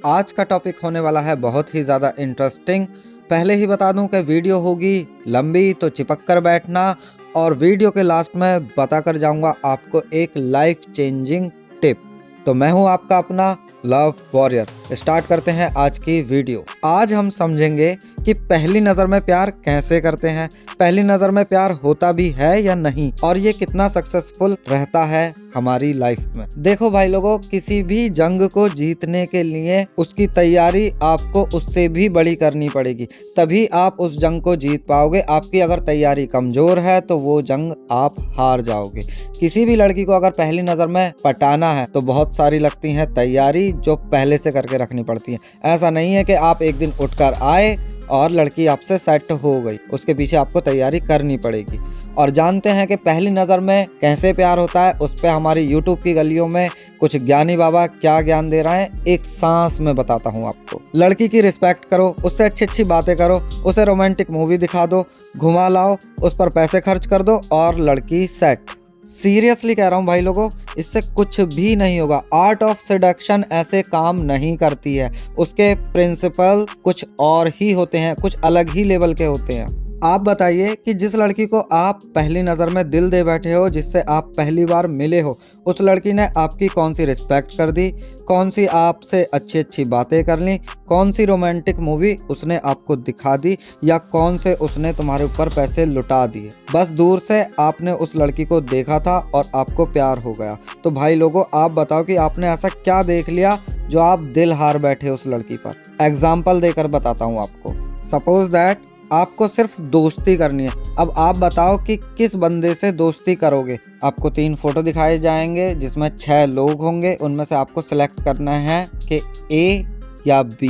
आज का टॉपिक होने वाला है बहुत ही ज़्यादा इंटरेस्टिंग। पहले ही बता दूं कि वीडियो होगी लंबी, तो चिपक कर बैठना। और वीडियो के लास्ट में बता कर जाऊंगा आपको एक लाइफ चेंजिंग टिप। तो मैं हूं आपका अपना लव वॉरियर। स्टार्ट करते हैं आज की वीडियो। आज हम समझेंगे कि पहली नज़र में प्यार कैसे करते हैं, पहली नज़र में प्यार होता भी है या नहीं, और ये कितना सक्सेसफुल रहता है हमारी लाइफ में। देखो भाई लोगों, किसी भी जंग को जीतने के लिए उसकी तैयारी आपको उससे भी बड़ी करनी पड़ेगी, तभी आप उस जंग को जीत पाओगे। आपकी अगर तैयारी कमजोर है तो वो जंग आप हार जाओगे। किसी भी लड़की को अगर पहली नज़र में पटाना है तो बहुत सारी लगती है तैयारी जो पहले से करके रखनी पड़ती है। ऐसा नहीं है कि आप एक दिन उठकर आए और लड़की आपसे सेट हो गई, उसके पीछे आपको तैयारी करनी पड़ेगी। और जानते हैं कि पहली नज़र में कैसे प्यार होता है, उस पर हमारी YouTube की गलियों में कुछ ज्ञानी बाबा क्या ज्ञान दे रहे हैं, एक सांस में बताता हूँ आपको। लड़की की रिस्पेक्ट करो, उससे अच्छी अच्छी बातें करो, उसे रोमांटिक मूवी दिखा दो, घुमा लाओ, उस पर पैसे खर्च कर दो और लड़की सेट। सीरियसली कह रहा हूँ भाई लोगों, इससे कुछ भी नहीं होगा। आर्ट ऑफ सेडक्शन ऐसे काम नहीं करती है, उसके प्रिंसिपल कुछ और ही होते हैं, कुछ अलग ही लेवल के होते हैं। आप बताइए कि जिस लड़की को आप पहली नज़र में दिल दे बैठे हो, जिससे आप पहली बार मिले हो, उस लड़की ने आपकी कौन सी रिस्पेक्ट कर दी, कौन सी आपसे अच्छी अच्छी बातें कर ली, कौन सी रोमांटिक मूवी उसने आपको दिखा दी, या कौन से उसने तुम्हारे ऊपर पैसे लुटा दिए। बस दूर से आपने उस लड़की को देखा था और आपको प्यार हो गया। तो भाई लोगों, आप बताओ कि आपने ऐसा क्या देख लिया जो आप दिल हार बैठे उस लड़की पर। एग्जाम्पल देकर बताता हूँ आपको। सपोज दैट आपको सिर्फ दोस्ती करनी है। अब आप बताओ कि किस बंदे से दोस्ती करोगे। आपको 3 फोटो दिखाए जाएंगे जिसमें 6 लोग होंगे, उनमें से आपको सिलेक्ट करना है कि ए या बी।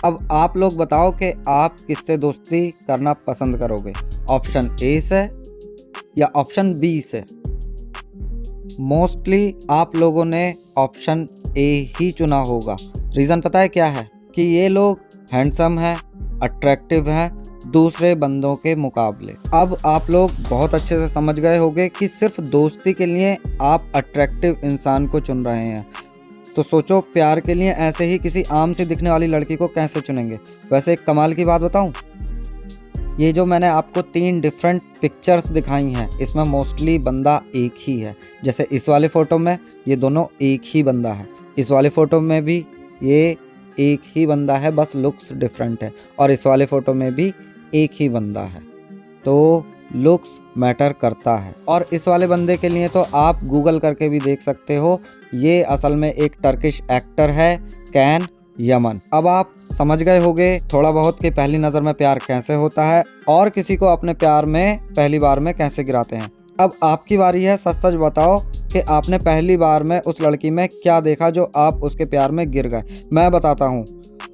अब आप लोग बताओ कि आप किससे दोस्ती करना पसंद करोगे, ऑप्शन ए से या ऑप्शन बी से। मोस्टली आप लोगों ने ऑप्शन ए ही चुना होगा। रीज़न पता है क्या है? कि ये लोग हैंडसम है, अट्रैक्टिव है दूसरे बंदों के मुकाबले। अब आप लोग बहुत अच्छे से समझ गए होंगे कि सिर्फ दोस्ती के लिए आप अट्रैक्टिव इंसान को चुन रहे हैं। तो सोचो, प्यार के लिए ऐसे ही किसी आम सी दिखने वाली लड़की को कैसे चुनेंगे। वैसे एक कमाल की बात बताऊं, ये जो मैंने आपको 3 डिफरेंट पिक्चर्स दिखाई हैं, इसमें मोस्टली बंदा एक ही है। जैसे इस वाले फ़ोटो में ये दोनों एक ही बंदा है, इस वाले फ़ोटो में भी ये एक ही बंदा है, बस लुक्स डिफरेंट है, और इस वाले फ़ोटो में भी एक ही बंदा है। तो लुक्स मैटर करता है। और इस वाले बंदे के लिए तो आप गूगल करके भी देख सकते हो, ये असल में एक टर्किश एक्टर है, कैन यमन। अब आप समझ गए होंगे थोड़ा बहुत कि पहली नज़र में प्यार कैसे होता है और किसी को अपने प्यार में पहली बार में कैसे गिराते हैं। अब आपकी बारी है, सच सच बताओ कि आपने पहली बार में उस लड़की में क्या देखा जो आप उसके प्यार में गिर गए। मैं बताता हूँ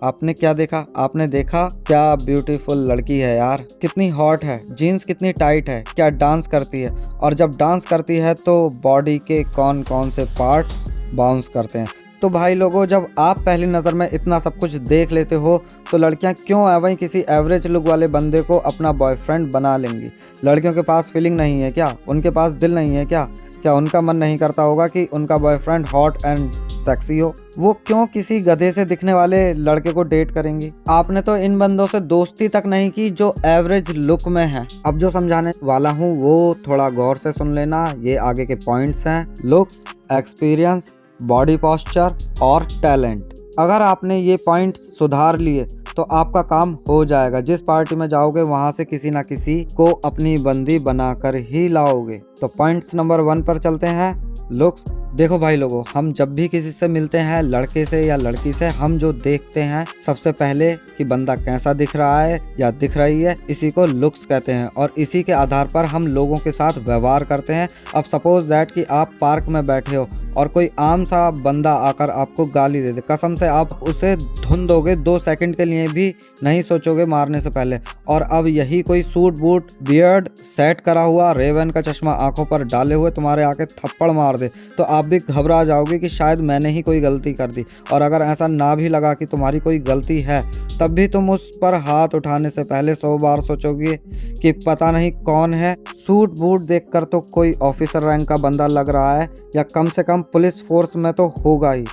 आपने क्या देखा। आपने देखा क्या ब्यूटीफुल लड़की है यार, कितनी हॉट है, जीन्स कितनी टाइट है, क्या डांस करती है, और जब डांस करती है तो बॉडी के कौन कौन से पार्ट बाउंस करते हैं। तो भाई लोगों, जब आप पहली नज़र में इतना सब कुछ देख लेते हो तो लड़कियां क्यों वहीं किसी एवरेज लुक वाले बंदे को अपना बॉयफ्रेंड बना लेंगी। लड़कियों के पास फीलिंग नहीं है क्या? उनके पास दिल नहीं है क्या? क्या उनका मन नहीं करता होगा कि उनका बॉयफ्रेंड हॉट एंड सेक्सी हो? वो क्यों किसी गधे से दिखने वाले लड़के को डेट करेंगी? आपने तो इन बंदों से दोस्ती तक नहीं की जो एवरेज लुक में है। अब जो समझाने वाला हूँ वो थोड़ा गौर से सुन लेना। ये आगे के पॉइंट्स हैं: लुक्स, एक्सपीरियंस, बॉडी पोस्चर और टैलेंट। अगर आपने ये पॉइंट सुधार लिए तो आपका काम हो जाएगा। जिस पार्टी में जाओगे वहां से किसी ना किसी को अपनी बंदी बनाकर ही लाओगे। तो पॉइंट्स नंबर 1 पर चलते हैं, लुक्स। देखो भाई लोगों, हम जब भी किसी से मिलते हैं, लड़के से या लड़की से, हम जो देखते हैं सबसे पहले कि बंदा कैसा दिख रहा है या दिख रही है, इसी को लुक्स कहते हैं। और इसी के आधार पर हम लोगों के साथ व्यवहार करते हैं। अब सपोज दैट कि आप पार्क में बैठे हो और कोई आम सा बंदा आकर आपको गाली दे दे, कसम से आप उसे धुन दोगे, 2 सेकंड के लिए भी नहीं सोचोगे मारने से पहले। और अब यही कोई सूट बूट बियर्ड सेट करा हुआ, रेवन का चश्मा आंखों पर डाले हुए तुम्हारे आके थप्पड़ मार दे तो आप भी घबरा जाओगे कि शायद मैंने ही कोई गलती कर दी। और अगर ऐसा ना भी लगा कि तुम्हारी कोई गलती है, तब भी तुम उस पर हाथ उठाने से पहले 100 बार सोचोगे कि पता नहीं कौन है। सूट बूट देखकर तो कोई ऑफिसर रैंक का बंदा लग रहा है, या कम से कम पुलिस फोर्स में तो होगा ही।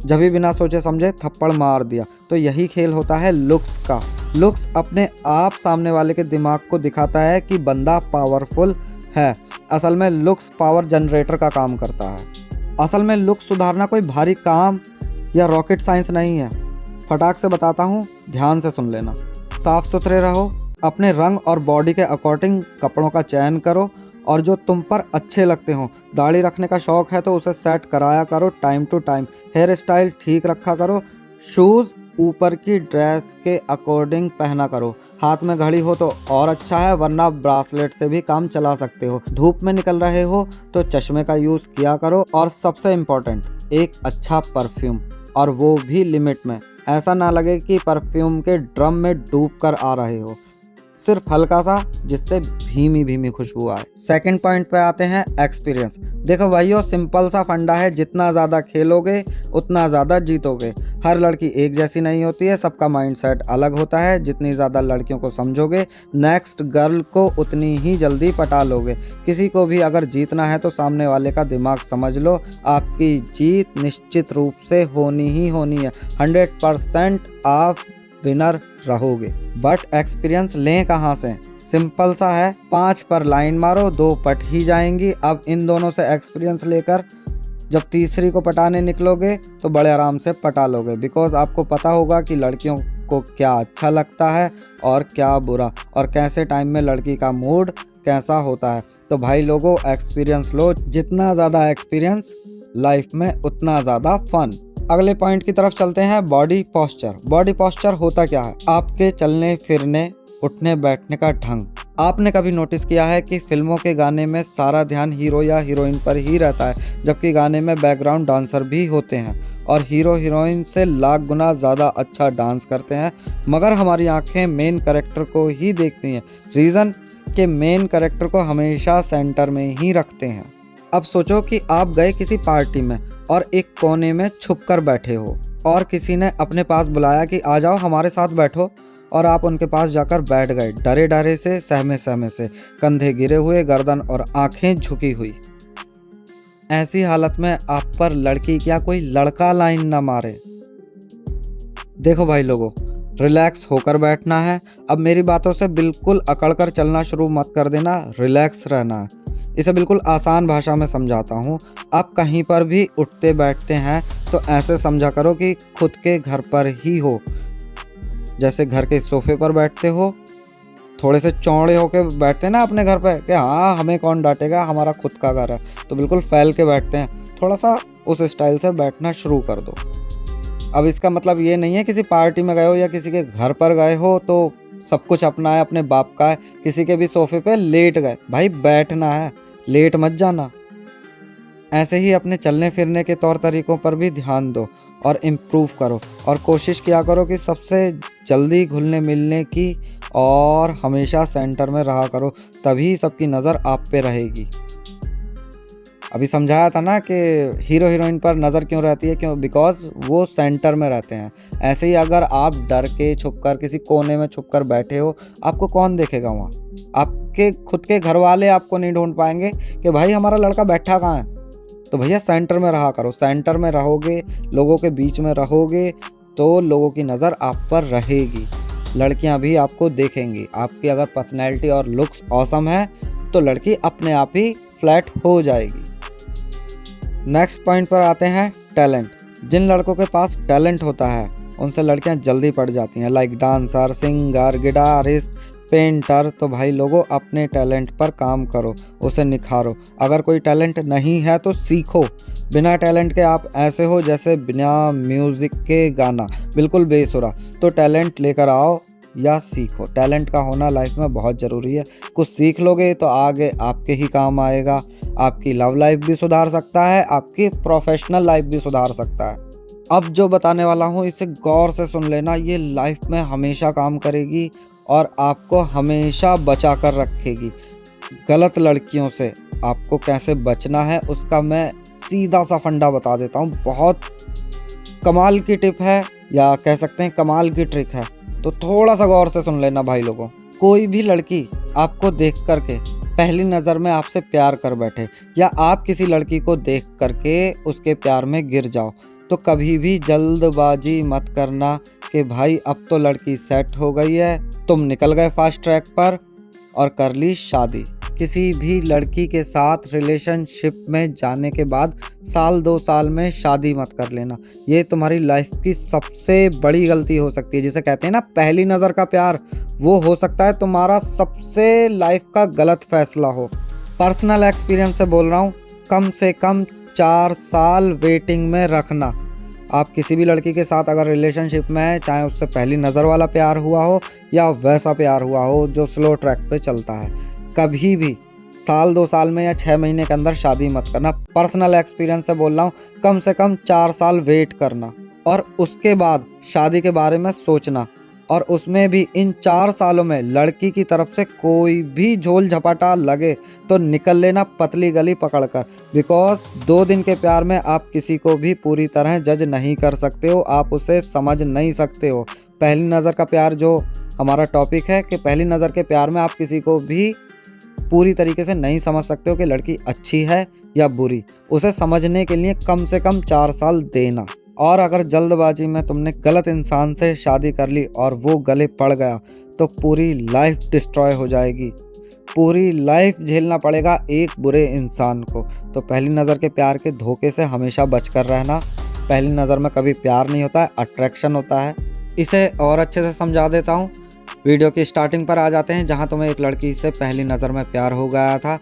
जब भी बिना सोचे समझे थप्पड़ मार दिया। तो यही खेल होता है लुक्स का। लुक्स अपने आप सामने वाले के दिमाग को दिखाता है कि बंदा पावरफुल है। असल में लुक्स पावर जनरेटर का काम करता है। असल में लुक्स सुधारना कोई भारी काम या रॉकेट साइंस नहीं है। फटाक से बताता हूँ, ध्यान से सुन लेना। साफ सुथरे रहो, अपने रंग और बॉडी के अकॉर्डिंग कपड़ों का चयन करो और जो तुम पर अच्छे लगते हो। दाढ़ी रखने का शौक है तो उसे सेट कराया करो time to time. Hair style ठीक रखा करो। शूज़ ऊपर की ड्रेस के अकॉर्डिंग पहना करो। हाथ में घड़ी हो तो और अच्छा है, वरना ब्रासलेट से भी काम चला सकते हो। धूप में निकल रहे हो तो चश्मे का यूज़ किया करो। और सबसे इम्पोर्टेंट, एक अच्छा परफ्यूम, और वो भी लिमिट में। ऐसा ना लगे कि परफ्यूम के ड्रम में डूब कर आ रहे हो, सिर्फ हल्का सा, जिससे भीमी भीमी खुशबू आए। सेकंड पॉइंट पे आते हैं, एक्सपीरियंस। देखो भाइयों, सिंपल सा फंडा है, जितना ज़्यादा खेलोगे उतना ज़्यादा जीतोगे। हर लड़की एक जैसी नहीं होती है, सबका माइंडसेट अलग होता है। जितनी ज़्यादा लड़कियों को समझोगे, नेक्स्ट गर्ल को उतनी ही जल्दी पटा लोगे। किसी को भी अगर जीतना है तो सामने वाले का दिमाग समझ लो। आपकी जीत निश्चित रूप से होनी ही होनी है। 100% आप विनर रहोगे। बट एक्सपीरियंस लें कहाँ से? सिंपल सा है, 5 पर लाइन मारो, 2 पट ही जाएंगी। अब इन दोनों से एक्सपीरियंस लेकर जब तीसरी को पटाने निकलोगे तो बड़े आराम से पटा लोगे। बिकॉज आपको पता होगा कि लड़कियों को क्या अच्छा लगता है और क्या बुरा, और कैसे टाइम में लड़की का मूड कैसा होता है। तो भाई लोगों, एक्सपीरियंस लो। जितना ज़्यादा एक्सपीरियंस, लाइफ में उतना ज़्यादा फन। अगले पॉइंट की तरफ चलते हैं, बॉडी पोस्चर। बॉडी पोस्चर होता क्या है? आपके चलने फिरने, उठने बैठने का ढंग। आपने कभी नोटिस किया है कि फिल्मों के गाने में सारा ध्यान हीरो या हीरोइन पर ही रहता है, जबकि गाने में बैकग्राउंड डांसर भी होते हैं और हीरो हीरोइन से लाख गुना ज़्यादा अच्छा डांस करते हैं, मगर हमारी आंखें मेन कैरेक्टर को ही देखती हैं। रीज़न कि मेन कैरेक्टर को हमेशा सेंटर में ही रखते हैं। अब सोचो कि आप गए किसी पार्टी में और एक कोने में छुप कर बैठे हो और किसी ने अपने पास बुलाया कि आ जाओ हमारे साथ बैठो, और आप उनके पास जाकर बैठ गए, डरे डरे से, सहमे सहमे से, कंधे गिरे हुए, गर्दन और आंखें झुकी हुई। ऐसी हालत में आप पर लड़की क्या कोई लड़का लाइन ना मारे? देखो भाई लोगों, रिलैक्स होकर बैठना है। अब मेरी बातों से बिल्कुल अकड़ कर चलना शुरू मत कर देना, रिलैक्स रहना है। इसे बिल्कुल आसान भाषा में समझाता हूँ। आप कहीं पर भी उठते बैठते हैं तो ऐसे समझा करो कि खुद के घर पर ही हो। जैसे घर के सोफे पर बैठते हो, थोड़े से चौड़े होके बैठते हैं ना अपने घर पे कि हाँ हमें कौन डांटेगा, हमारा खुद का घर है, तो बिल्कुल फैल के बैठते हैं। थोड़ा सा उस स्टाइल से बैठना शुरू कर दो। अब इसका मतलब ये नहीं है किसी पार्टी में गए हो या किसी के घर पर गए हो तो सब कुछ अपना है, अपने बाप का है, किसी के भी सोफे पे लेट गए। भाई बैठना है, लेट मत जाना। ऐसे ही अपने चलने फिरने के तौर तरीकों पर भी ध्यान दो और इम्प्रूव करो, और कोशिश किया करो कि सबसे जल्दी घुलने मिलने की, और हमेशा सेंटर में रहा करो, तभी सबकी नज़र आप पे रहेगी। अभी समझाया था ना कि हीरो हीरोइन पर नज़र क्यों रहती है, क्यों? बिकॉज वो सेंटर में रहते हैं। ऐसे ही अगर आप डर के छुपकर किसी कोने में छुपकर बैठे हो, आपको कौन देखेगा वहाँ? आपके खुद के घर वाले आपको नहीं ढूंढ पाएंगे कि भाई हमारा लड़का बैठा कहाँ है। तो भैया सेंटर में रहा करो। सेंटर में रहोगे, लोगों के बीच में रहोगे, तो लोगों की नज़र आप पर रहेगी, लड़कियां भी आपको देखेंगी। आपकी अगर पर्सनैलिटी और लुक्स ऑसम है तो लड़की अपने आप ही फ्लैट हो जाएगी। नेक्स्ट पॉइंट पर आते हैं, टैलेंट। जिन लड़कों के पास टैलेंट होता है उनसे लड़कियां जल्दी पड़ जाती हैं, like dancer, singer, guitarist, painter. तो भाई लोगों, अपने टैलेंट पर काम करो, उसे निखारो। अगर कोई टैलेंट नहीं है तो सीखो। बिना टैलेंट के आप ऐसे हो जैसे बिना म्यूज़िक के गाना, बिल्कुल बेसुरा। तो टैलेंट लेकर आओ या सीखो। टैलेंट का होना लाइफ में बहुत ज़रूरी है। कुछ सीख लोगे तो आगे आपके ही काम आएगा। आपकी लव लाइफ भी सुधार सकता है, आपकी प्रोफेशनल लाइफ भी सुधार सकता है। अब जो बताने वाला हूँ इसे गौर से सुन लेना, ये लाइफ में हमेशा काम करेगी और आपको हमेशा बचा कर रखेगी। गलत लड़कियों से आपको कैसे बचना है उसका मैं सीधा सा फंडा बता देता हूँ। बहुत कमाल की टिप है, या कह सकते हैं कमाल की ट्रिक है, तो थोड़ा सा गौर से सुन लेना भाई लोगों। कोई भी लड़की आपको देख करके पहली नज़र में आपसे प्यार कर बैठे, या आप किसी लड़की को देख करके उसके प्यार में गिर जाओ, तो कभी भी जल्दबाजी मत करना कि भाई अब तो लड़की सेट हो गई है, तुम निकल गए फास्ट ट्रैक पर और कर ली शादी। किसी भी लड़की के साथ रिलेशनशिप में जाने के बाद साल 2 साल में शादी मत कर लेना। ये तुम्हारी लाइफ की सबसे बड़ी गलती हो सकती है। जिसे कहते हैं ना पहली नज़र का प्यार, वो हो सकता है तुम्हारा सबसे लाइफ का गलत फैसला हो। पर्सनल एक्सपीरियंस से बोल रहा हूँ, कम से कम 4 साल वेटिंग में रखना। आप किसी भी लड़की के साथ अगर रिलेशनशिप में है, चाहे उससे पहली नज़र वाला प्यार हुआ हो या वैसा प्यार हुआ हो जो स्लो ट्रैक पे चलता है, कभी भी साल 2 साल में या 6 महीने के अंदर शादी मत करना। पर्सनल एक्सपीरियंस से बोल रहा हूँ, कम से कम 4 साल वेट करना और उसके बाद शादी के बारे में सोचना। और उसमें भी इन 4 सालों में लड़की की तरफ से कोई भी झोल झपाटा लगे तो निकल लेना पतली गली पकड़कर। बिकॉज 2 दिन के प्यार में आप किसी को भी पूरी तरह जज नहीं कर सकते हो, आप उसे समझ नहीं सकते हो। पहली नज़र का प्यार जो हमारा टॉपिक है कि पहली नज़र के प्यार में आप किसी को भी पूरी तरीके से नहीं समझ सकते हो कि लड़की अच्छी है या बुरी। उसे समझने के लिए कम से कम 4 साल देना। और अगर जल्दबाजी में तुमने गलत इंसान से शादी कर ली और वो गले पड़ गया तो पूरी लाइफ डिस्ट्रॉय हो जाएगी, पूरी लाइफ झेलना पड़ेगा एक बुरे इंसान को। तो पहली नज़र के प्यार के धोखे से हमेशा बचकर रहना। पहली नज़र में कभी प्यार नहीं होता है, अट्रैक्शन होता है। इसे और अच्छे से समझा देता हूँ। वीडियो की स्टार्टिंग पर आ जाते हैं, जहाँ तुम्हें एक लड़की से पहली नज़र में प्यार हो गया था।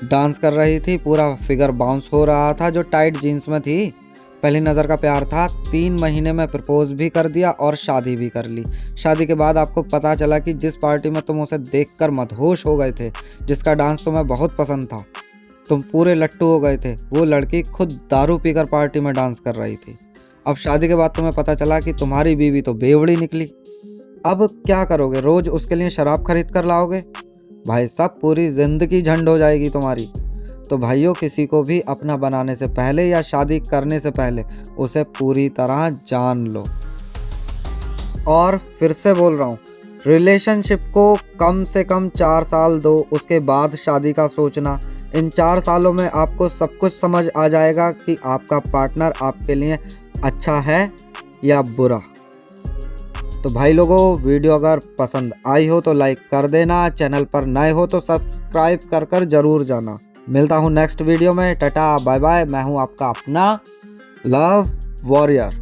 डांस कर रही थी, पूरा फिगर बाउंस हो रहा था, जो टाइट जीन्स में थी। पहली नज़र का प्यार था। 3 महीने में प्रपोज भी कर दिया और शादी भी कर ली। शादी के बाद आपको पता चला कि जिस पार्टी में तुम उसे देखकर मदहोश हो गए थे, जिसका डांस तुम्हें बहुत पसंद था, तुम पूरे लट्टू हो गए थे, वो लड़की खुद दारू पीकर पार्टी में डांस कर रही थी। अब शादी के बाद तुम्हें पता चला कि तुम्हारी बीवी तो बेवड़ी निकली। अब क्या करोगे? रोज़ उसके लिए शराब खरीद कर लाओगे? भाई साहब, पूरी ज़िंदगी झंड हो जाएगी तुम्हारी। तो भाइयों, किसी को भी अपना बनाने से पहले या शादी करने से पहले उसे पूरी तरह जान लो। और फिर से बोल रहा हूँ, रिलेशनशिप को कम से कम 4 साल दो, उसके बाद शादी का सोचना। इन 4 सालों में आपको सब कुछ समझ आ जाएगा कि आपका पार्टनर आपके लिए अच्छा है या बुरा। तो भाई लोगों, वीडियो अगर पसंद आई हो तो लाइक कर देना, चैनल पर नए हो तो सब्सक्राइब कर जरूर जाना। मिलता हूँ नेक्स्ट वीडियो में। Tata bye bye. मैं हूँ आपका अपना लव वॉरियर।